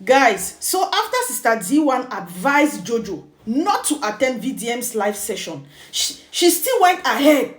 Guys, so after Sister D1 advised Jojo not to attend VDM's live session, she still went ahead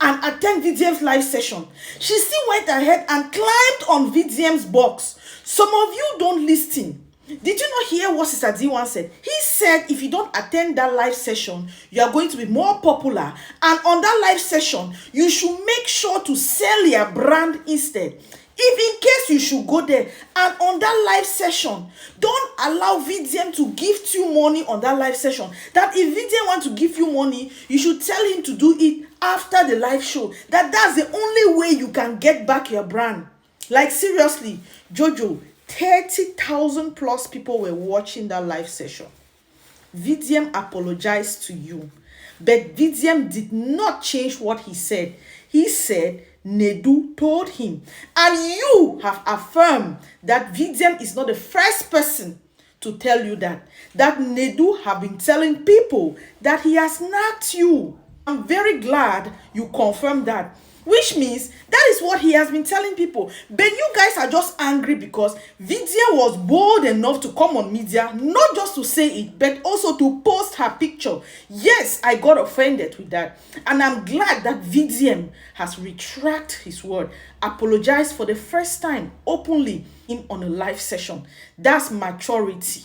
and attend VDM's live session. She still went ahead and climbed on VDM's box. Some of you don't listen. Did you not hear what Sister D1 said? He said if you don't attend that live session, you are going to be more popular. And on that live session, you should make sure to sell your brand instead. If in case you should go there and on that live session, don't allow VDM to gift you money on that live session. That if VDM want to give you money, you should tell him to do it after the live show. That's the only way you can get back your brand. Like seriously, Jojo, 30,000 plus people were watching that live session. VDM apologized to you, but VDM did not change what he said. He said Nidu told him, and you have affirmed that VDM is not the first person to tell you that Nidu have been telling people that he has nagged you. I'm very glad you confirmed that, which means that is what he has been telling people. But you guys are just angry because Vidya was bold enough to come on media, not just to say it, but also to post her picture. Yes, I got offended with that. And I'm glad that VDM has retracted his word, apologized for the first time openly on a live session. That's maturity.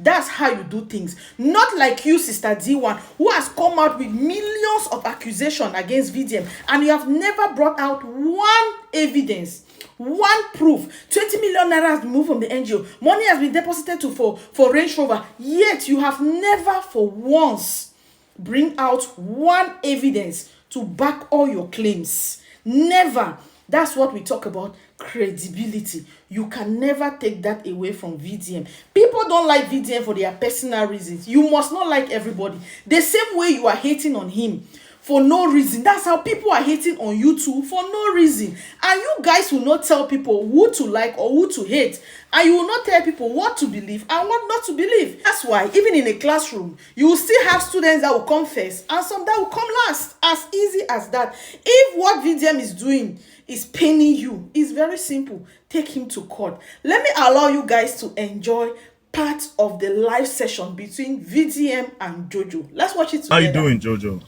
That's how you do things. Not like you, Sister D1, who has come out with millions of accusations against VDM, and you have never brought out one evidence, one proof. 20 million naira has been moved from the NGO. Money has been deposited for Range Rover. Yet you have never for once bring out one evidence to back all your claims. Never. That's what we talk about, credibility. You can never take that away from VDM. People don't like VDM for their personal reasons. You must not like everybody. The same way you are hating on him for no reason. That's how people are hating on you too for no reason. And you guys will not tell people who to like or who to hate. And you will not tell people what to believe and what not to believe. That's why even in a classroom, you will still have students that will come first and some that will come last. As easy as that. If what VDM is doing is paining you, it's very simple. Take him to court. Let me allow you guys to enjoy part of the live session between VDM and Jojo. Let's watch it together. How you doing, Jojo?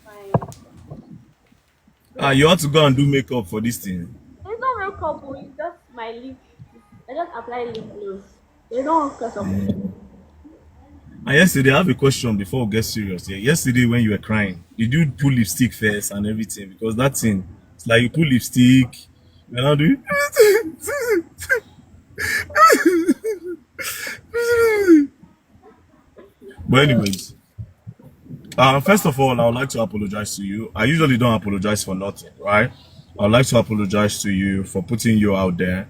Fine. You want to go and do makeup for this thing? It's not real couple, it's just my lip. I just apply lip gloss. They don't cause of And yesterday, I have a question before we get serious. Yeah, yesterday when you were crying, did you put lipstick first and everything? Because that thing, it's like you put lipstick, you know, do But anyways, first of all, I would like to apologize to you. I usually don't apologize for nothing, right? I would like to apologize to you for putting you out there,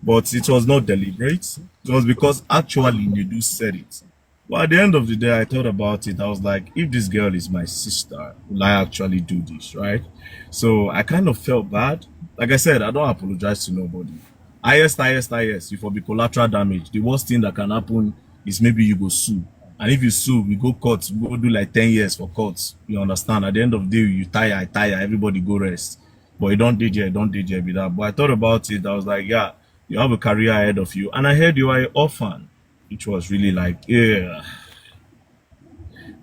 but it was not deliberate. It was because actually Nidu said it. But at the end of the day, I thought about it. I was like, if this girl is my sister, will I actually do this, right? So I kind of felt bad. Like I said, I don't apologize to nobody. Highest, if will be collateral damage. The worst thing that can happen is maybe you go sue. And if you sue, we go court, we go do like 10 years for courts. You understand? At the end of the day, you tire, I tire, everybody go rest. But you don't DJ with that. But I thought about it. I was like, yeah, you have a career ahead of you. And I heard you are an orphan, which was really like, yeah,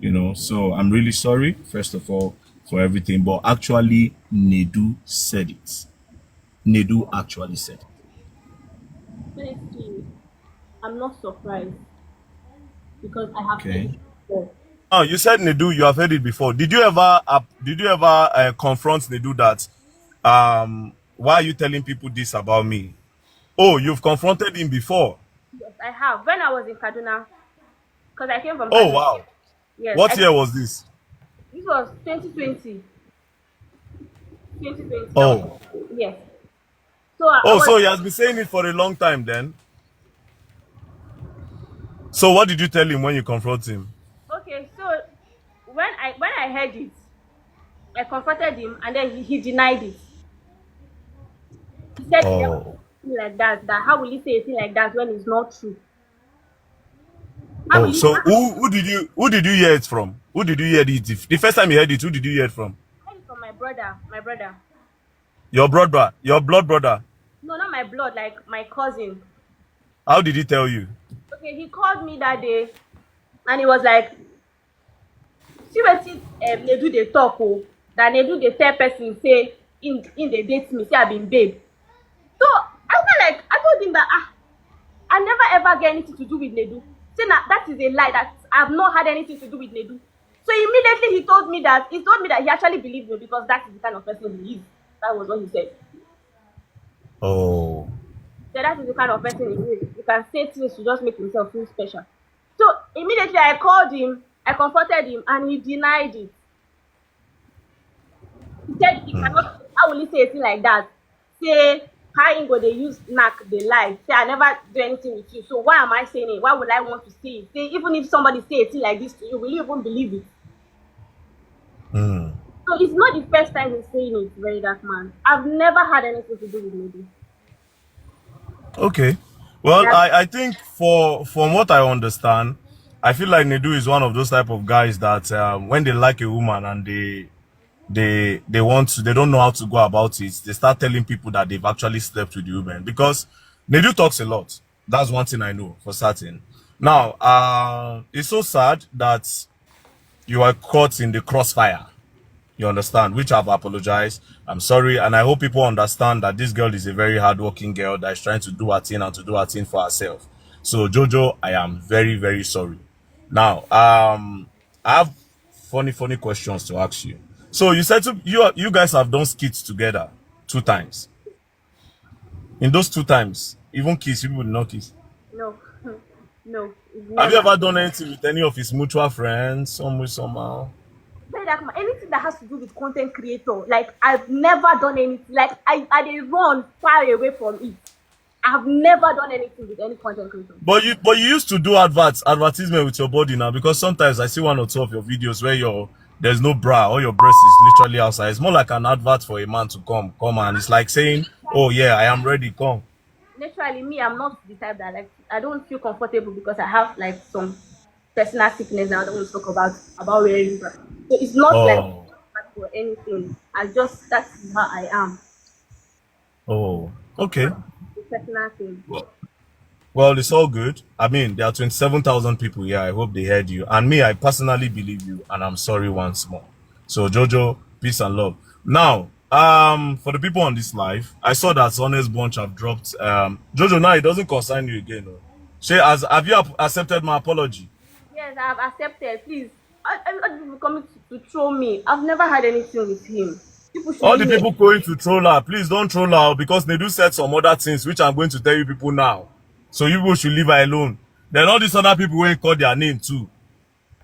you know. So I'm really sorry, first of all, for everything. But actually, Nidu said it. Nidu actually said it. honestly, I'm not surprised because I have Okay. heard it before. Oh, you said Nidu, you have heard it before. Did you ever confront Nidu that why are you telling people this about me? Oh, you've confronted him before. Yes, I have. When I was in Kaduna, because I came from Oh Kaduna. wow. Yes, What year was this? this was 2020. 2020. Oh. Yes. So I Oh, so was he has been saying it for a long time then. So what did you tell him when you confront him? okay. So when I heard it, I confronted him, and then he denied it. He said he never Oh. said anything like that. That how will he say a thing like that when it's not true? How will Oh, he? so who did you hear it from? Who did you hear it? The first time you heard it, who did you hear it from? I heard it from my brother. My brother. Your brother, your blood brother. No, not my blood. Like my cousin. How did he tell you? Okay, he called me that day and he was like, see wetin Nedu dey talk o, that Nedu dey tell person say in dey date me, say I been babe. So I feel like I told him that I never ever get anything to do with Nedu. Say that is a lie, that I've not had anything to do with Nedu. So immediately he told me that he actually believed me because that is the kind of person he is. That was what he said. Oh. So that is the kind of person he is. He can say things to just make himself feel special. So immediately I called him, I confronted him, and he denied it. He said he cannot. How will he say a thing like that? Say how him go dey use knack dey lie. Say I never do anything with you. So why am I saying it? Why would I want to say it? Say even if somebody say a thing like this to you, will you even believe it? So it's not the first time he's saying it, Verydarkman. I've never had anything to do with Nidu. Okay. Well, Yeah. I think from what I understand, I feel like Nedu is one of those type of guys that when they like a woman and they want to, they don't know how to go about it, they start telling people that they've actually slept with the woman, because Nedu talks a lot. That's one thing I know for certain. Now, it's so sad that you are caught in the crossfire. You understand? Which I've apologized. I'm sorry, and I hope people understand that this girl is a very hardworking girl that is trying to do her thing and to do her thing for herself. So Jojo, I am very, very sorry. Now, I have funny questions to ask you. So you said you guys have done skits together 2 times. In those 2 times, even kiss, people did not kiss. No. No, it's Have you never. ever done anything with any of his mutual friends, some way, somehow? Verydarkman, anything that has to do with content creator, like I've never done anything. Like I dey run far away from it. I've never done anything with any content creator. But you used to do advertisement with your body now, because sometimes I see one or two of your videos where there's no bra, or your breast is literally outside. It's more like an advert for a man to come, and it's like saying, "Oh yeah, I am ready, come." Naturally, me, I'm not the type that, like, I don't feel comfortable because I have like some personal sickness that I don't want to talk about wearing bra. So it's not like Oh, or anything. I just, that's how I am. oh, okay. It's a personal thing. Well, it's all good. I mean, there are 27,000 people here. I hope they heard you. And me, I personally believe you, and I'm sorry once more. So, Jojo, peace and love. Now, for the people on this live, I saw that Honest Bunch have dropped. Jojo, now it doesn't concern you again. No? Have you accepted my apology? Yes, I've accepted. Please, I'm not people coming to troll me. I've never had anything with him. People should All leave the me. people going to troll her, please don't troll her, because they do said some other things, which I'm going to tell you people now. So you people should leave her alone. Then all these other people will call their name too.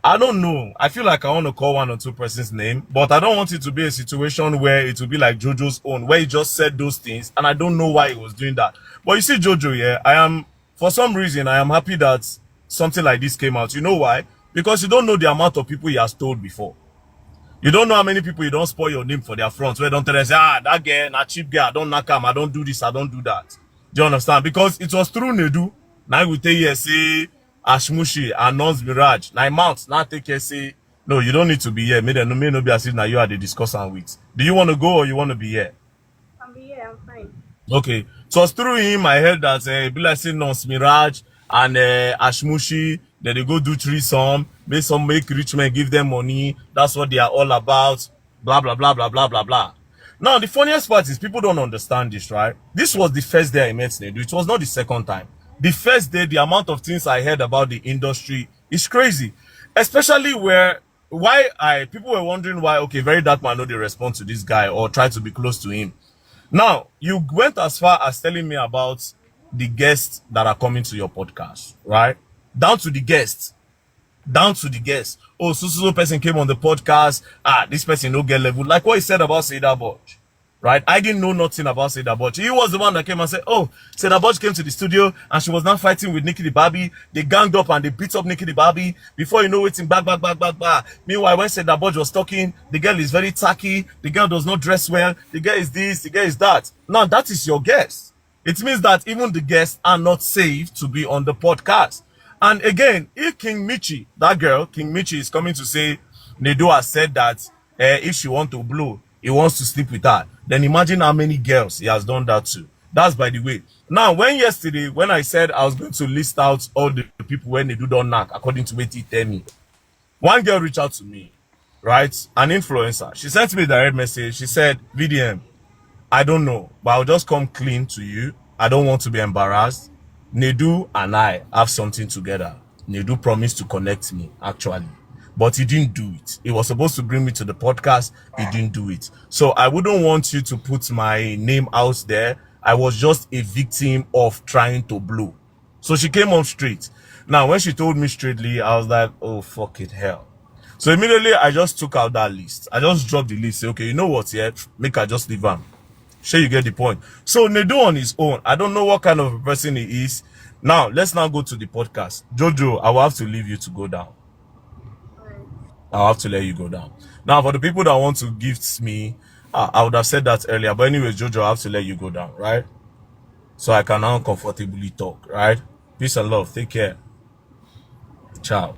I don't know. I feel like I want to call one or two persons' name, but I don't want it to be a situation where it will be like Jojo's own, where he just said those things, and I don't know why he was doing that. But you see, Jojo, yeah, for some reason, I am happy that something like this came out. You know why? Because you don't know the amount of people he has told before. You don't know how many people you don't spoil your name for their front, where don't tell them, say, that girl, that cheap girl, I don't knock him, I don't do this, I don't do that. Do you understand? Because it was through Nedu. Now we tell you, say, Ashmushi, announce Mirage. Now mount, now take care, say, no, you don't need to be here. May no be as if now you are the discussant with. Do you want to go or you want to be here? I'm here, I'm fine. Okay. So through him, I heard that be like saying Nons Mirage and Ashmushi, that they go do threesome, make rich men give them money. That's what they are all about. Blah blah blah blah blah blah blah. Now the funniest part is people don't understand this, right? This was the first day I met Nedu. It was not the second time. The first day, the amount of things I heard about the industry is crazy. Especially why people were wondering why, okay, Verydarkman know they respond to this guy or try to be close to him. Now, you went as far as telling me about the guests that are coming to your podcast, right? Down to the guests. Down to the guests. Oh, so person came on the podcast. This person no get level. Like what he said about Seda Bodge, right? I didn't know nothing about Seda Bodge. He was the one that came and said, oh, Seda Bodge came to the studio and she was now fighting with Nikki the Barbie. They ganged up and they beat up Nikki the Barbie. Before you know it, back. Meanwhile, when Seda Bodge was talking, the girl is very tacky. The girl does not dress well. The girl is this, the girl is that. Now, that is your guest. It means that even the guests are not safe to be on the podcast. And again, if King Michi, that girl, King Michi, is coming to say, Nedu has said that if she wants to blow, he wants to sleep with her. Then imagine how many girls he has done that to. That's by the way. Now, when I said I was going to list out all the people when they do don't knock, according to what he tell me, one girl reached out to me, right? An influencer. She sent me a direct message. She said, VDM, I don't know, but I'll just come clean to you. I don't want to be embarrassed. Nidu and I have something together. Nidu promised to connect me, actually, but he didn't do it. He was supposed to bring me to the podcast. He didn't do it. So I wouldn't want you to put my name out there. I was just a victim of trying to blow. So she came on straight. Now, when she told me straightly, I was like, oh, fuck it, hell. So immediately, I just took out that list. I just dropped the list. Say, okay, you know what, yeah? Make her just leave him. Sure, you get the point. So Nidu on his own, I don't know what kind of a person he is. Now, let's now go to the podcast. Jojo, I will have to leave you to go down. I'll have to let you go down. Now, for the people that want to gift me, I would have said that earlier. But anyways, Jojo, I have to let you go down, right? So I can now comfortably talk, right? Peace and love. Take care. Ciao.